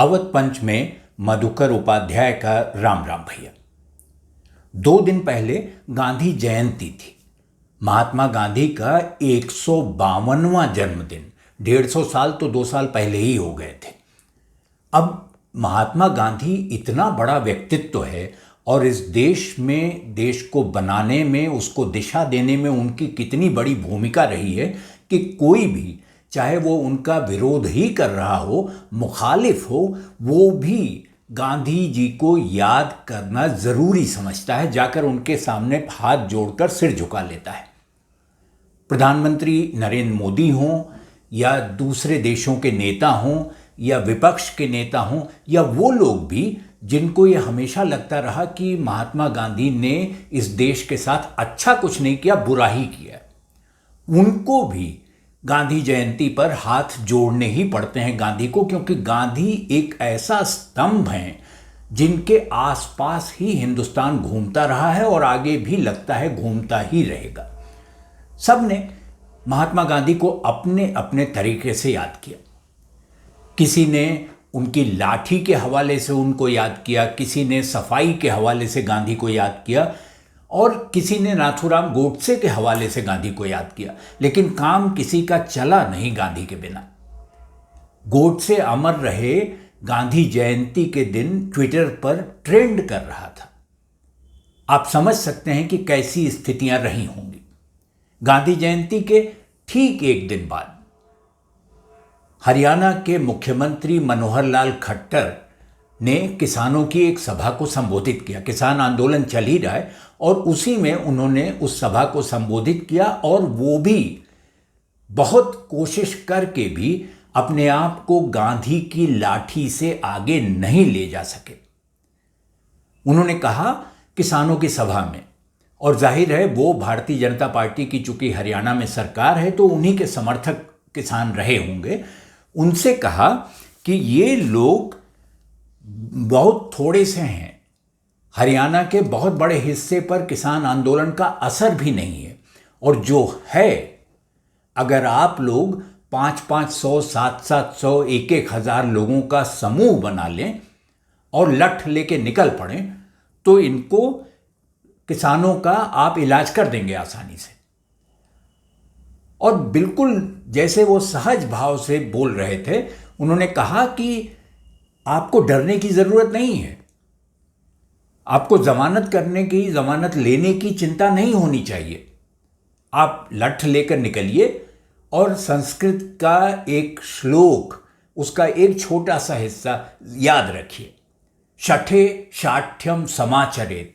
अवध पंच में मधुकर उपाध्याय का राम राम भैया। 2 दिन पहले गांधी जयंती थी। महात्मा गांधी का 152वां जन्मदिन। 150 साल तो 2 साल पहले ही हो गए थे। अब महात्मा गांधी इतना बड़ा व्यक्तित्व है और इस देश में, देश को बनाने में, उसको दिशा देने में उनकी कितनी बड़ी भूमिका रही है कि कोई भी, चाहे वो उनका विरोध ही कर रहा हो, मुखालिफ हो, वो भी गांधी जी को याद करना जरूरी समझता है, जाकर उनके सामने हाथ जोड़कर सिर झुका लेता है। प्रधानमंत्री नरेंद्र मोदी हों या दूसरे देशों के नेता हों या विपक्ष के नेता हों या वो लोग भी जिनको ये हमेशा लगता रहा कि महात्मा गांधी ने इस देश के साथ अच्छा कुछ नहीं किया, बुरा ही किया, उनको भी गांधी जयंती पर हाथ जोड़ने ही पड़ते हैं गांधी को, क्योंकि गांधी एक ऐसा स्तंभ हैं जिनके आसपास ही हिंदुस्तान घूमता रहा है और आगे भी लगता है घूमता ही रहेगा। सबने महात्मा गांधी को अपने अपने तरीके से याद किया। किसी ने उनकी लाठी के हवाले से उनको याद किया, किसी ने सफाई के हवाले से गांधी को याद किया और किसी ने नाथूराम गोडसे के हवाले से गांधी को याद किया। लेकिन काम किसी का चला नहीं गांधी के बिना। गोडसे अमर रहे गांधी जयंती के दिन ट्विटर पर ट्रेंड कर रहा था। आप समझ सकते हैं कि कैसी स्थितियां रही होंगी। गांधी जयंती के ठीक एक दिन बाद हरियाणा के मुख्यमंत्री मनोहर लाल खट्टर ने किसानों की एक सभा को संबोधित किया। किसान आंदोलन चल ही रहा है और उसी में उन्होंने उस सभा को संबोधित किया और वो भी बहुत कोशिश करके भी अपने आप को गांधी की लाठी से आगे नहीं ले जा सके। उन्होंने कहा किसानों की सभा में, और जाहिर है वो भारतीय जनता पार्टी की चूंकि हरियाणा में सरकार है तो उन्हीं के समर्थक किसान रहे होंगे, उनसे कहा कि ये लोग बहुत थोड़े से हैं, हरियाणा के बहुत बड़े हिस्से पर किसान आंदोलन का असर भी नहीं है, और जो है अगर आप लोग 500-500, 700-700, 1,000 लोगों का समूह बना लें और लठ लेके निकल पड़े तो इनको, किसानों का आप इलाज कर देंगे आसानी से। और बिल्कुल जैसे वो सहज भाव से बोल रहे थे, उन्होंने कहा कि आपको डरने की जरूरत नहीं है, आपको जमानत करने की, जमानत लेने की चिंता नहीं होनी चाहिए। आप लठ लेकर निकलिए और संस्कृत का एक श्लोक, उसका एक छोटा सा हिस्सा याद रखिए, शठे शाठ्यम समाचरेत,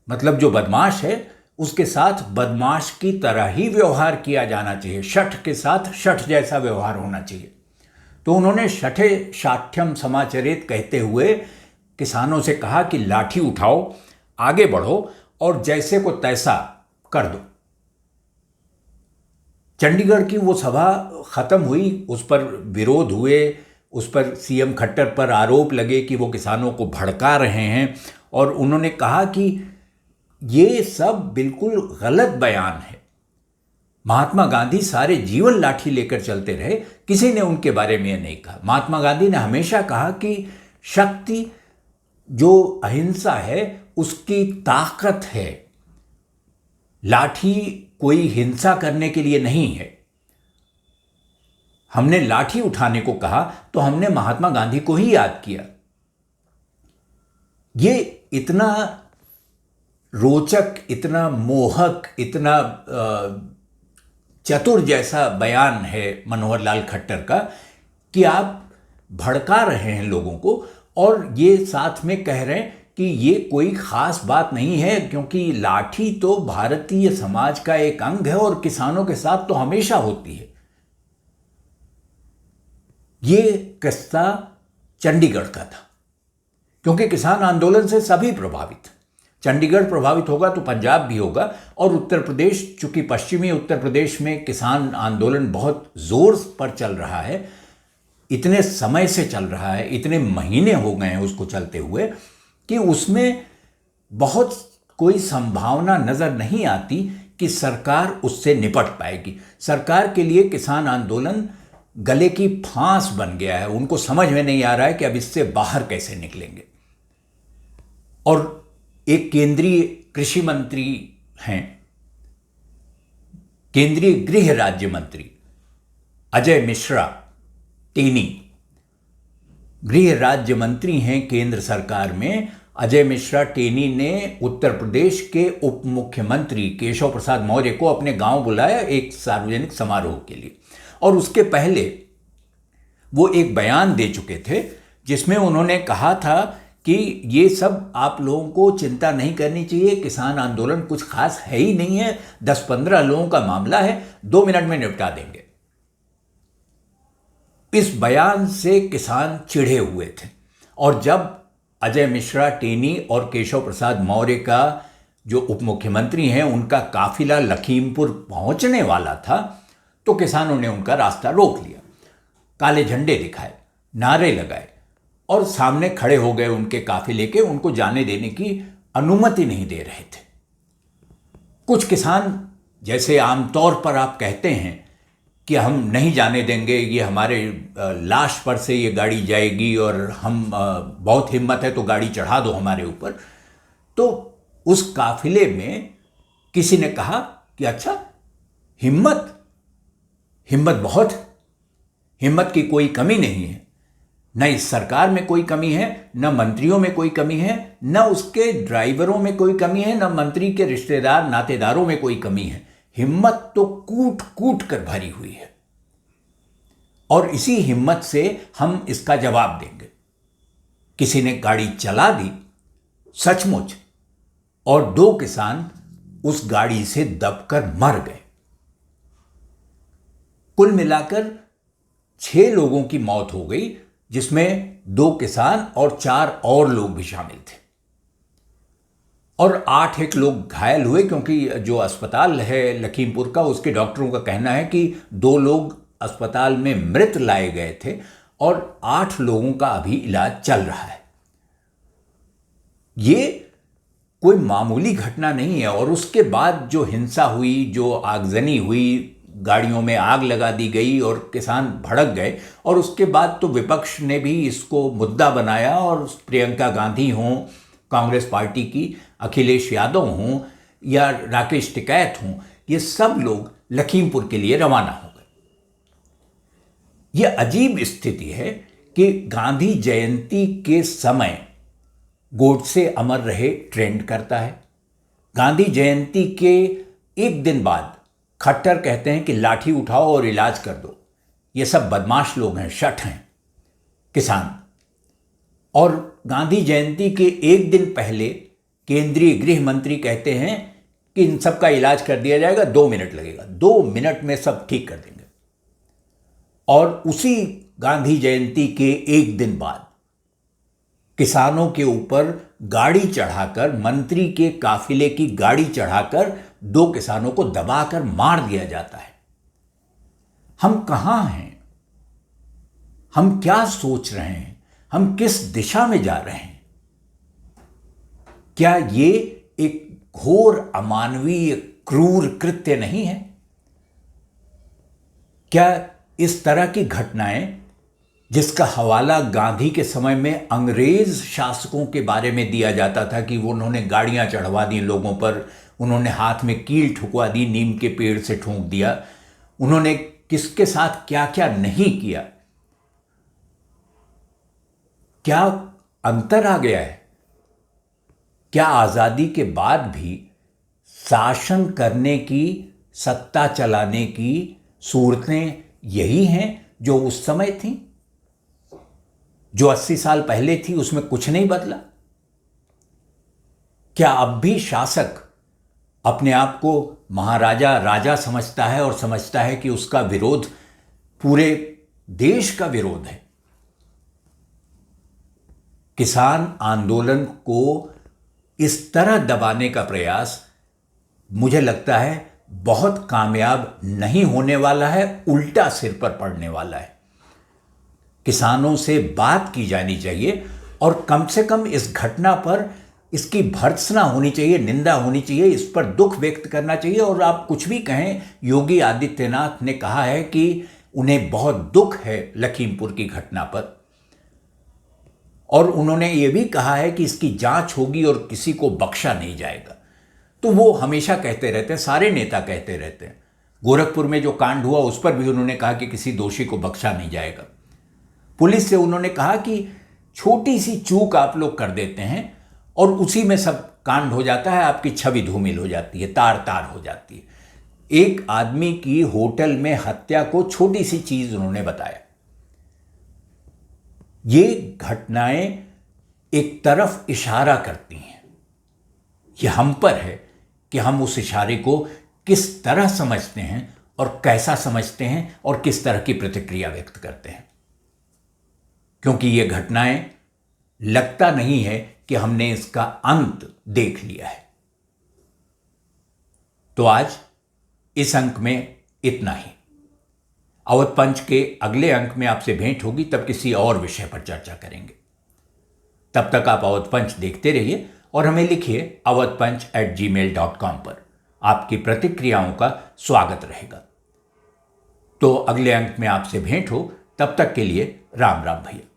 मतलब जो बदमाश है उसके साथ बदमाश की तरह ही व्यवहार किया जाना चाहिए, शठ के साथ शठ जैसा व्यवहार होना चाहिए। तो उन्होंने शठे शाठ्यम समाचरित कहते हुए किसानों से कहा कि लाठी उठाओ, आगे बढ़ो और जैसे को तैसा कर दो। चंडीगढ़ की वो सभा खत्म हुई, उस पर विरोध हुए, उस पर सीएम खट्टर पर आरोप लगे कि वो किसानों को भड़का रहे हैं और उन्होंने कहा कि ये सब बिल्कुल गलत बयान है। महात्मा गांधी सारे जीवन लाठी लेकर चलते रहे, किसी ने उनके बारे में यह नहीं कहा। महात्मा गांधी ने हमेशा कहा कि शक्ति जो अहिंसा है उसकी ताकत है, लाठी कोई हिंसा करने के लिए नहीं है। हमने लाठी उठाने को कहा तो हमने महात्मा गांधी को ही याद किया। ये इतना रोचक, इतना मोहक, इतना चतुर जैसा बयान है मनोहर लाल खट्टर का कि आप भड़का रहे हैं लोगों को और ये साथ में कह रहे हैं कि ये कोई खास बात नहीं है, क्योंकि लाठी तो भारतीय समाज का एक अंग है और किसानों के साथ तो हमेशा होती है। ये किस्सा चंडीगढ़ का था, क्योंकि किसान आंदोलन से सभी प्रभावित। चंडीगढ़ प्रभावित होगा तो पंजाब भी होगा, और उत्तर प्रदेश, चूंकि पश्चिमी उत्तर प्रदेश में किसान आंदोलन बहुत जोर पर चल रहा है, इतने समय से चल रहा है, इतने महीने हो गए हैं उसको चलते हुए कि उसमें बहुत कोई संभावना नजर नहीं आती कि सरकार उससे निपट पाएगी। सरकार के लिए किसान आंदोलन गले की फांस बन गया है। उनको समझ में नहीं आ रहा है कि अब इससे बाहर कैसे निकलेंगे। और एक केंद्रीय कृषि मंत्री हैं, केंद्रीय गृह राज्य मंत्री अजय मिश्रा टेनी, गृह राज्य मंत्री हैं केंद्र सरकार में। अजय मिश्रा टेनी ने उत्तर प्रदेश के उप मुख्यमंत्री केशव प्रसाद मौर्य को अपने गांव बुलाया एक सार्वजनिक समारोह के लिए, और उसके पहले वो एक बयान दे चुके थे जिसमें उन्होंने कहा था कि ये सब आप लोगों को चिंता नहीं करनी चाहिए, किसान आंदोलन कुछ खास है ही नहीं है, 10-15 लोगों का मामला है, 2 मिनट में निपटा देंगे। इस बयान से किसान चिढ़े हुए थे, और जब अजय मिश्रा टेनी और केशव प्रसाद मौर्य का जो उप मुख्यमंत्री हैं उनका काफिला लखीमपुर पहुंचने वाला था तो किसानों ने उनका रास्ता रोक लिया, काले झंडे दिखाए, नारे लगाए और सामने खड़े हो गए उनके काफिले के। उनको जाने देने की अनुमति नहीं दे रहे थे। कुछ किसान, जैसे आमतौर पर आप कहते हैं कि हम नहीं जाने देंगे, ये हमारे लाश पर से ये गाड़ी जाएगी और हम बहुत हिम्मत है तो गाड़ी चढ़ा दो हमारे ऊपर, तो उस काफिले में किसी ने कहा कि अच्छा, हिम्मत बहुत, हिम्मत की कोई कमी नहीं है, न इस सरकार में कोई कमी है, न मंत्रियों में कोई कमी है, न उसके ड्राइवरों में कोई कमी है, न मंत्री के रिश्तेदार नातेदारों में कोई कमी है, हिम्मत तो कूट कूट कर भरी हुई है और इसी हिम्मत से हम इसका जवाब देंगे। किसी ने गाड़ी चला दी सचमुच, और 2 किसान उस गाड़ी से दबकर मर गए। कुल मिलाकर 6 लोगों की मौत हो गई, जिसमें 2 किसान और 4 और लोग भी शामिल थे, और 8 लोग घायल हुए, क्योंकि जो अस्पताल है लखीमपुर का, उसके डॉक्टरों का कहना है कि 2 लोग अस्पताल में मृत लाए गए थे और 8 लोगों का अभी इलाज चल रहा है। ये कोई मामूली घटना नहीं है। और उसके बाद जो हिंसा हुई, जो आगजनी हुई, गाड़ियों में आग लगा दी गई और किसान भड़क गए, और उसके बाद तो विपक्ष ने भी इसको मुद्दा बनाया, और प्रियंका गांधी हों कांग्रेस पार्टी की, अखिलेश यादव हों या राकेश टिकैत हों, ये सब लोग लखीमपुर के लिए रवाना हो गए। यह अजीब स्थिति है कि गांधी जयंती के समय गोडसे अमर रहे ट्रेंड करता है। गांधी जयंती के एक दिन बाद खट्टर कहते हैं कि लाठी उठाओ और इलाज कर दो। ये सब बदमाश लोग हैं, शठ हैं किसान। और गांधी जयंती के एक दिन पहले केंद्रीय गृह मंत्री कहते हैं कि इन सब का इलाज कर दिया जाएगा, 2 मिनट लगेगा, 2 मिनट में सब ठीक कर देंगे। और उसी गांधी जयंती के एक दिन बाद किसानों के ऊपर गाड़ी चढ़ाकर, मंत्री के काफिले की गाड़ी चढ़ाकर 2 किसानों को दबाकर मार दिया जाता है। हम कहां हैं? हम क्या सोच रहे हैं? हम किस दिशा में जा रहे हैं? क्या ये एक घोर अमानवीय क्रूर कृत्य नहीं है? क्या इस तरह की घटनाएं, जिसका हवाला गांधी के समय में अंग्रेज शासकों के बारे में दिया जाता था कि वो उन्होंने गाड़ियां चढ़वा दी लोगों पर, उन्होंने हाथ में कील ठुकवा दी, नीम के पेड़ से ठोंक दिया, उन्होंने किसके साथ क्या क्या नहीं किया, क्या अंतर आ गया है? क्या आजादी के बाद भी शासन करने की, सत्ता चलाने की सूरतें यही हैं जो उस समय थीं? जो 80 साल पहले थी उसमें कुछ नहीं बदला? क्या अब भी शासक अपने आप को महाराजा राजा समझता है और समझता है कि उसका विरोध पूरे देश का विरोध है? किसान आंदोलन को इस तरह दबाने का प्रयास मुझे लगता है बहुत कामयाब नहीं होने वाला है, उल्टा सिर पर पड़ने वाला है। किसानों से बात की जानी चाहिए और कम से कम इस घटना पर इसकी भर्त्सना होनी चाहिए, निंदा होनी चाहिए, इस पर दुख व्यक्त करना चाहिए। और आप कुछ भी कहें, योगी आदित्यनाथ ने कहा है कि उन्हें बहुत दुख है लखीमपुर की घटना पर, और उन्होंने ये भी कहा है कि इसकी जांच होगी और किसी को बख्शा नहीं जाएगा। तो वो हमेशा कहते रहते हैं, सारे नेता कहते रहते हैं। गोरखपुर में जो कांड हुआ उस पर भी उन्होंने कहा कि किसी दोषी को बख्शा नहीं जाएगा। पुलिस से उन्होंने कहा कि छोटी सी चूक आप लोग कर देते हैं और उसी में सब कांड हो जाता है, आपकी छवि धूमिल हो जाती है, तार तार हो जाती है। एक आदमी की होटल में हत्या को छोटी सी चीज उन्होंने बताया। ये घटनाएं एक तरफ इशारा करती हैं। ये हम पर है कि हम उस इशारे को किस तरह समझते हैं और कैसा समझते हैं और किस तरह की प्रतिक्रिया व्यक्त करते हैं। क्योंकि ये घटनाएं लगता नहीं है कि हमने इसका अंत देख लिया है। तो आज इस अंक में इतना ही। अवध पंच के अगले अंक में आपसे भेंट होगी, तब किसी और विषय पर चर्चा करेंगे। तब तक आप अवध पंच देखते रहिए और हमें लिखिए awadhpanch@gmail.com पर। आपकी प्रतिक्रियाओं का स्वागत रहेगा। तो अगले अंक में आपसे भेंट हो, तब तक के लिए राम राम भैया।